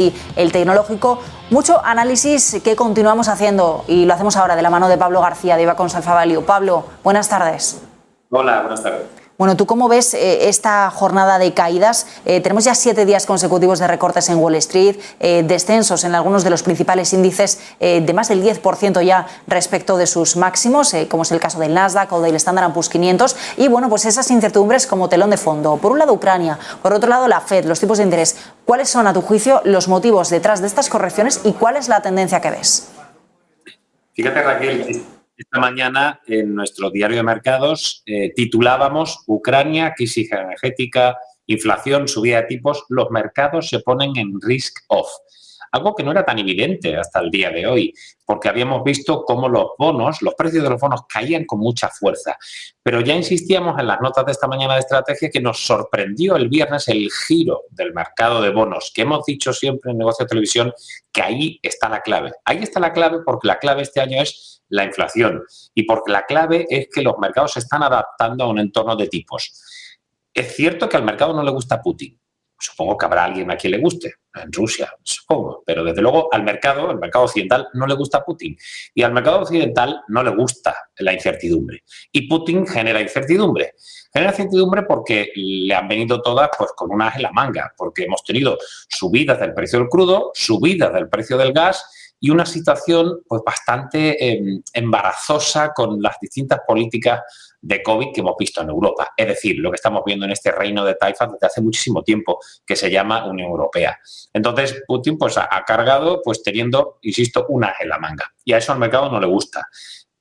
y el tecnológico. Mucho análisis que continuamos haciendo y lo hacemos ahora de la mano de Pablo García de Ibacons Alpha Value. Pablo, buenas tardes. Hola, buenas tardes. Bueno, ¿tú cómo ves esta jornada de caídas? Tenemos ya 7 días consecutivos de recortes en Wall Street, descensos en algunos de los principales índices de más del 10% ya respecto de sus máximos, como es el caso del Nasdaq o del Standard & Poor's 500. Y bueno, pues esas incertidumbres como telón de fondo. Por un lado Ucrania, por otro lado la Fed, los tipos de interés. ¿Cuáles son, a tu juicio, los motivos detrás de estas correcciones y cuál es la tendencia que ves? Fíjate, Raquel, esta mañana en nuestro diario de mercados titulábamos Ucrania, crisis energética, inflación, subida de tipos, los mercados se ponen en risk off. Algo que no era tan evidente hasta el día de hoy, porque habíamos visto cómo los precios de los bonos caían con mucha fuerza. Pero ya insistíamos en las notas de esta mañana de estrategia que nos sorprendió el viernes el giro del mercado de bonos, que hemos dicho siempre en Negocio de Televisión que ahí está la clave. Ahí está la clave porque la clave este año es la inflación y porque la clave es que los mercados se están adaptando a un entorno de tipos. Es cierto que al mercado no le gusta Putin. Supongo que habrá alguien a quien le guste, en Rusia, supongo. Pero desde luego el mercado occidental, no le gusta Putin. Y al mercado occidental no le gusta la incertidumbre. Y Putin genera incertidumbre. Genera incertidumbre porque le han venido todas pues, con un as en la manga. Porque hemos tenido subidas del precio del crudo, subidas del precio del gas y una situación pues, bastante embarazosa con las distintas políticas de COVID que hemos visto en Europa. Es decir, lo que estamos viendo en este reino de taifas desde hace muchísimo tiempo, que se llama Unión Europea. Entonces, Putin pues, ha cargado pues, teniendo, insisto, un as en la manga. Y a eso al mercado no le gusta.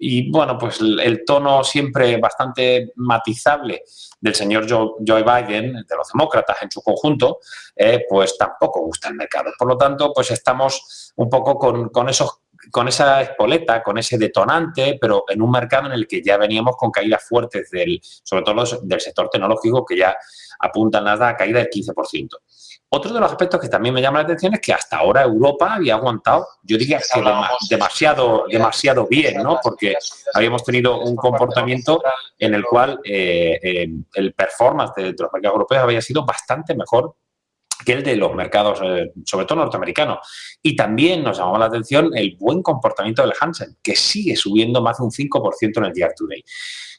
Y, bueno, pues el tono siempre bastante matizable del señor Joe Biden, de los demócratas en su conjunto, pues tampoco gusta al mercado. Por lo tanto, pues estamos un poco con esa espoleta, con ese detonante, pero en un mercado en el que ya veníamos con caídas fuertes, sobre todo del sector tecnológico, que ya apuntan a caída del 15%. Otro de los aspectos que también me llama la atención es que hasta ahora Europa había aguantado, yo diría que demasiado bien, ¿no? Porque habíamos tenido un comportamiento en el cual el performance de los mercados europeos había sido bastante mejor que el de los mercados, sobre todo norteamericanos. Y también nos llamaba la atención el buen comportamiento del Hansen, que sigue subiendo más de un 5% en el year to date.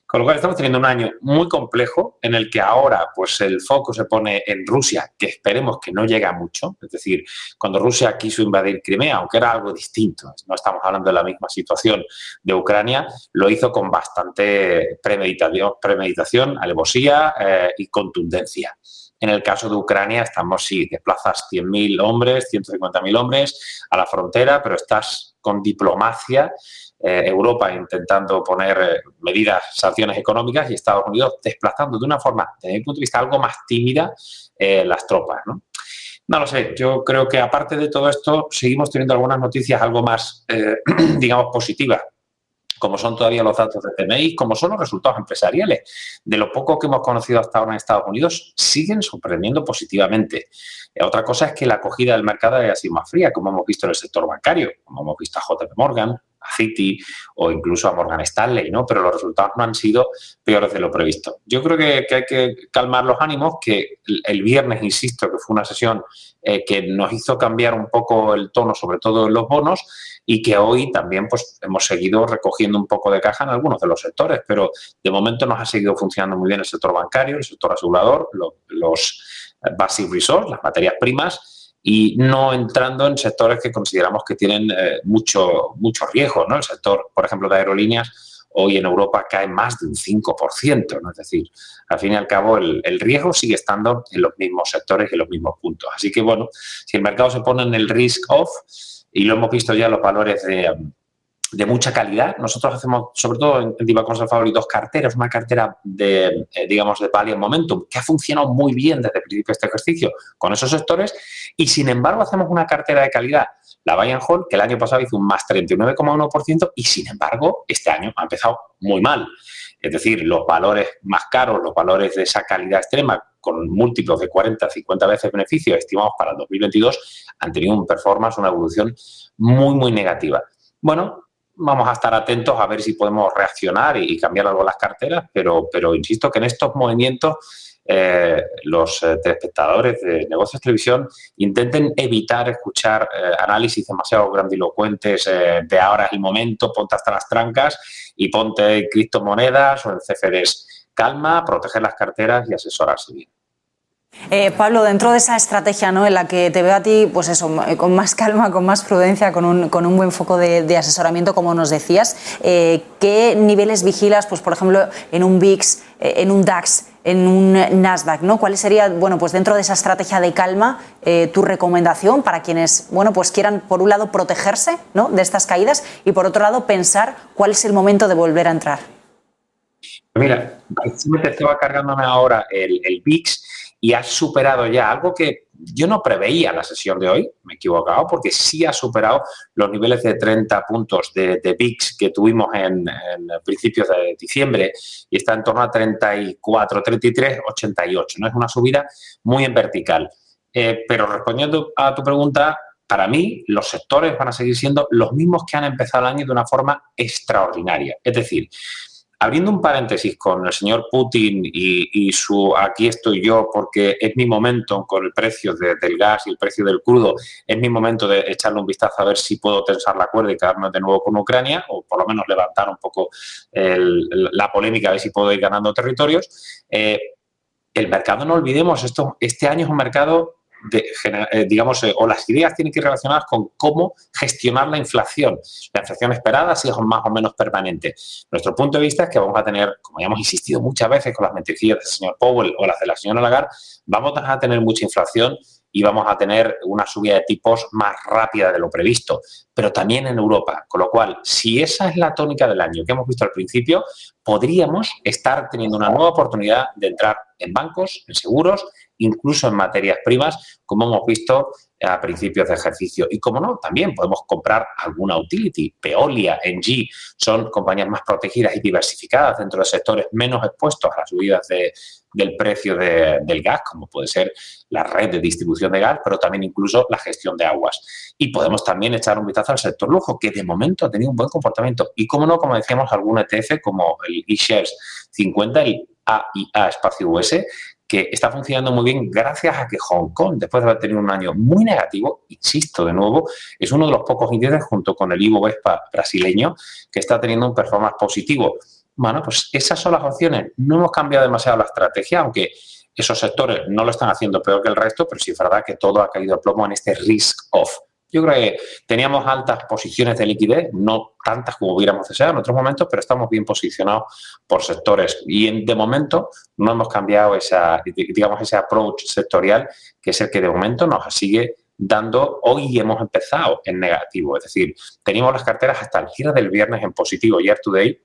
Con lo cual estamos teniendo un año muy complejo en el que ahora pues el foco se pone en Rusia, que esperemos que no llegue a mucho. Es decir, cuando Rusia quiso invadir Crimea, aunque era algo distinto, no estamos hablando de la misma situación de Ucrania, lo hizo con bastante premeditación, alevosía y contundencia. En el caso de Ucrania estamos, sí, desplazas 100.000 hombres, 150.000 hombres a la frontera, pero estás con diplomacia, Europa intentando poner medidas, sanciones económicas y Estados Unidos desplazando de una forma, desde mi punto de vista, algo más tímida las tropas, ¿no? No lo sé, yo creo que aparte de todo esto seguimos teniendo algunas noticias algo más, digamos, positivas, como son todavía los datos de PMI, como son los resultados empresariales. De lo poco que hemos conocido hasta ahora en Estados Unidos, siguen sorprendiendo positivamente. Otra cosa es que la acogida del mercado haya sido más fría, como hemos visto en el sector bancario, como hemos visto a JP Morgan, a Citi o incluso a Morgan Stanley, ¿no? Pero los resultados no han sido peores de lo previsto. Yo creo que hay que calmar los ánimos, que el viernes, insisto, que fue una sesión que nos hizo cambiar un poco el tono, sobre todo en los bonos, y que hoy también pues, hemos seguido recogiendo un poco de caja en algunos de los sectores, pero de momento nos ha seguido funcionando muy bien el sector bancario, el sector asegurador, los basic resources, las materias primas, y no entrando en sectores que consideramos que tienen mucho riesgo, ¿no? El sector, por ejemplo, de aerolíneas, hoy en Europa cae más de un 5%, ¿no? Es decir, al fin y al cabo el riesgo sigue estando en los mismos sectores y en los mismos puntos. Así que, bueno, si el mercado se pone en el risk off, y lo hemos visto ya en los valores de mucha calidad. Nosotros hacemos, sobre todo en Ibacons Alpha Value, 2 carteras. Una cartera de, digamos, de Value Momentum, que ha funcionado muy bien desde el principio de este ejercicio con esos sectores, y sin embargo hacemos una cartera de calidad, la Buy and Hold, que el año pasado hizo un más 39,1%, y sin embargo este año ha empezado muy mal. Es decir, los valores más caros, los valores de esa calidad extrema, con múltiplos de 40, 50 veces beneficios estimados para el 2022, han tenido un performance, una evolución muy negativa. Bueno, vamos a estar atentos a ver si podemos reaccionar y cambiar algo las carteras, pero insisto que en estos movimientos los telespectadores de negocios de televisión intenten evitar escuchar análisis demasiado grandilocuentes de ahora es el momento, ponte hasta las trancas y ponte en criptomonedas o en CFDs. Calma, proteger las carteras y asesorarse bien. Pablo, dentro de esa estrategia, ¿no?, en la que te veo a ti, pues eso, con más calma, con más prudencia, con un buen foco de asesoramiento, como nos decías, ¿qué niveles vigilas, pues por ejemplo, en un VIX, en un DAX, en un Nasdaq, ¿no? ¿Cuál sería, bueno, pues dentro de esa estrategia de calma, tu recomendación para quienes, bueno, pues quieran, por un lado, protegerse, ¿no?, de estas caídas y, por otro lado, pensar cuál es el momento de volver a entrar? Mira, estaba cargándome ahora el VIX y has superado ya algo que yo no preveía la sesión de hoy, me he equivocado, porque sí ha superado los niveles de 30 puntos de VIX que tuvimos en principios de diciembre y está en torno a 34, 33, 88. ¿No? Es una subida muy en vertical. Pero respondiendo a tu pregunta, para mí los sectores van a seguir siendo los mismos que han empezado el año de una forma extraordinaria. Es decir, abriendo un paréntesis con el señor Putin y su aquí estoy yo porque es mi momento con el precio del gas y el precio del crudo, es mi momento de echarle un vistazo a ver si puedo tensar la cuerda y quedarme de nuevo con Ucrania o por lo menos levantar un poco la polémica a ver si puedo ir ganando territorios. El mercado, no olvidemos, este año es un mercado o las ideas tienen que ir relacionadas con cómo gestionar la inflación. La inflación esperada sí es más o menos permanente. Nuestro punto de vista es que vamos a tener, como ya hemos insistido muchas veces con las mentirijillas del señor Powell o las de la señora Lagarde, vamos a tener mucha inflación y vamos a tener una subida de tipos más rápida de lo previsto, pero también en Europa. Con lo cual, si esa es la tónica del año que hemos visto al principio, podríamos estar teniendo una nueva oportunidad de entrar en bancos, en seguros, incluso en materias primas, como hemos visto a principios de ejercicio. Y como no, también podemos comprar alguna utility. Veolia, Engie, son compañías más protegidas y diversificadas dentro de sectores menos expuestos a las subidas del precio del gas, como puede ser la red de distribución de gas, pero también incluso la gestión de aguas. Y podemos también echar un vistazo al sector lujo, que de momento ha tenido un buen comportamiento. Y como no, como decíamos, algún ETF como el eShares 50, el AIA Espacio US, que está funcionando muy bien gracias a que Hong Kong, después de haber tenido un año muy negativo, insisto de nuevo, es uno de los pocos índices junto con el Ibovespa brasileño que está teniendo un performance positivo. Bueno, pues esas son las opciones. No hemos cambiado demasiado la estrategia, aunque esos sectores no lo están haciendo peor que el resto, pero sí es verdad que todo ha caído a plomo en este risk-off. Yo creo que teníamos altas posiciones de liquidez, no tantas como hubiéramos deseado en otros momentos, pero estamos bien posicionados por sectores. Y de momento no hemos cambiado ese approach sectorial, que es el que de momento nos sigue dando. Hoy hemos empezado en negativo, es decir, teníamos las carteras hasta el cierre del viernes en positivo, year to date,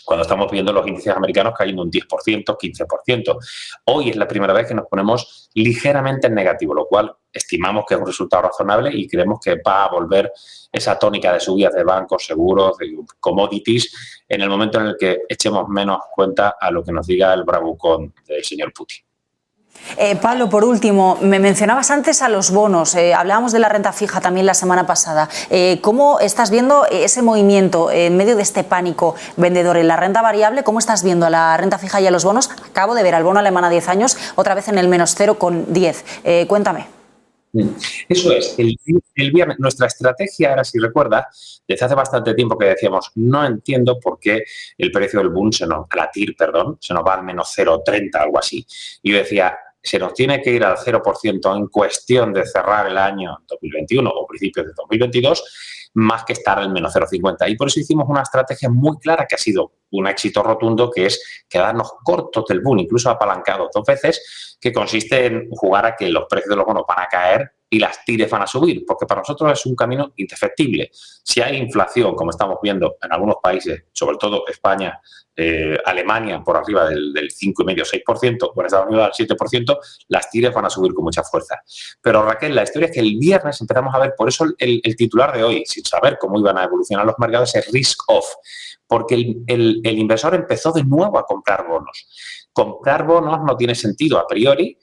cuando estamos viendo los índices americanos cayendo un 10%, 15%. Hoy es la primera vez que nos ponemos ligeramente en negativo, lo cual estimamos que es un resultado razonable y creemos que va a volver esa tónica de subidas de bancos, seguros, de commodities, en el momento en el que echemos menos cuenta a lo que nos diga el bravucón del señor Putin. Pablo, por último, me mencionabas antes a los bonos, hablábamos de la renta fija también la semana pasada. ¿Cómo estás viendo ese movimiento en medio de este pánico vendedor en la renta variable? ¿Cómo estás viendo a la renta fija y a los bonos? Acabo de ver al bono alemán a 10 años otra vez en el menos 0,10. Cuéntame. Eso es, el viernes, nuestra estrategia, ahora si recuerdas, desde hace bastante tiempo que decíamos, no entiendo por qué el precio del Bund, la TIR, se nos va al menos 0,30, algo así. Y yo decía, se nos tiene que ir al 0% en cuestión de cerrar el año 2021 o principios de 2022, más que estar al menos 0,50. Y por eso hicimos una estrategia muy clara que ha sido un éxito rotundo, que es quedarnos cortos del Bund, incluso apalancados 2 veces, que consiste en jugar a que los precios de los bonos van a caer y las tires van a subir, porque para nosotros es un camino indefectible. Si hay inflación, como estamos viendo en algunos países, sobre todo España, Alemania por arriba del 5,5-6%, con Estados Unidos al 7%, las tires van a subir con mucha fuerza. Pero Raquel, la historia es que el viernes empezamos a ver, por eso el titular de hoy, sin saber cómo iban a evolucionar los mercados, es risk off, porque el inversor empezó de nuevo a comprar bonos. Comprar bonos no tiene sentido a priori,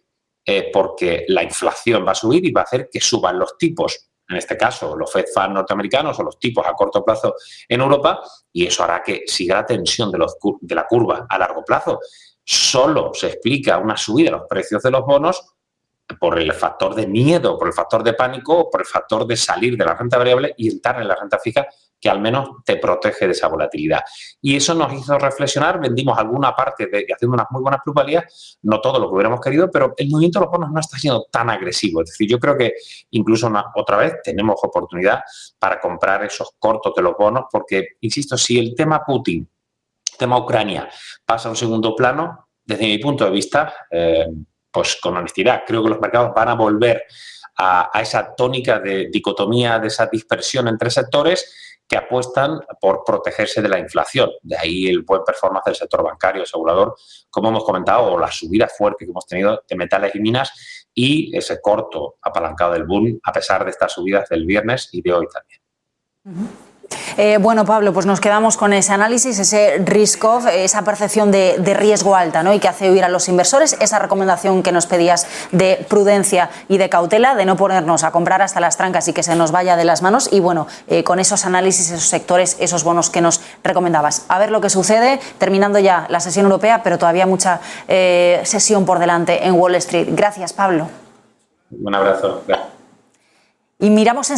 porque la inflación va a subir y va a hacer que suban los tipos. en este caso los Fed Funds norteamericanos o los tipos a corto plazo en Europa, y eso hará que siga la tensión de la curva a largo plazo. Solo se explica una subida de los precios de los bonos por el factor de miedo, por el factor de pánico, por el factor de salir de la renta variable y entrar en la renta fija, que al menos te protege de esa volatilidad. Y eso nos hizo reflexionar, vendimos alguna parte haciendo unas muy buenas plusvalías, no todo lo que hubiéramos querido, pero el movimiento de los bonos no está siendo tan agresivo. Es decir, yo creo que incluso otra vez tenemos oportunidad para comprar esos cortos de los bonos, porque, insisto, si el tema Putin, el tema Ucrania pasa a un segundo plano, desde mi punto de vista, pues con honestidad, creo que los mercados van a volver a esa tónica de dicotomía, de esa dispersión entre sectores que apuestan por protegerse de la inflación. De ahí el buen performance del sector bancario, asegurador, como hemos comentado, o la subida fuerte que hemos tenido de metales y minas y ese corto apalancado del boom, a pesar de estas subidas del viernes y de hoy también. Bueno, Pablo, pues nos quedamos con ese análisis, ese risk-off, esa percepción de riesgo alta, ¿no? Y que hace huir a los inversores, esa recomendación que nos pedías de prudencia y de cautela, de no ponernos a comprar hasta las trancas y que se nos vaya de las manos. Y bueno, con esos análisis, esos sectores, esos bonos que nos recomendabas. A ver lo que sucede, terminando ya la sesión europea, pero todavía mucha sesión por delante en Wall Street. Gracias, Pablo. Un abrazo. Y miramos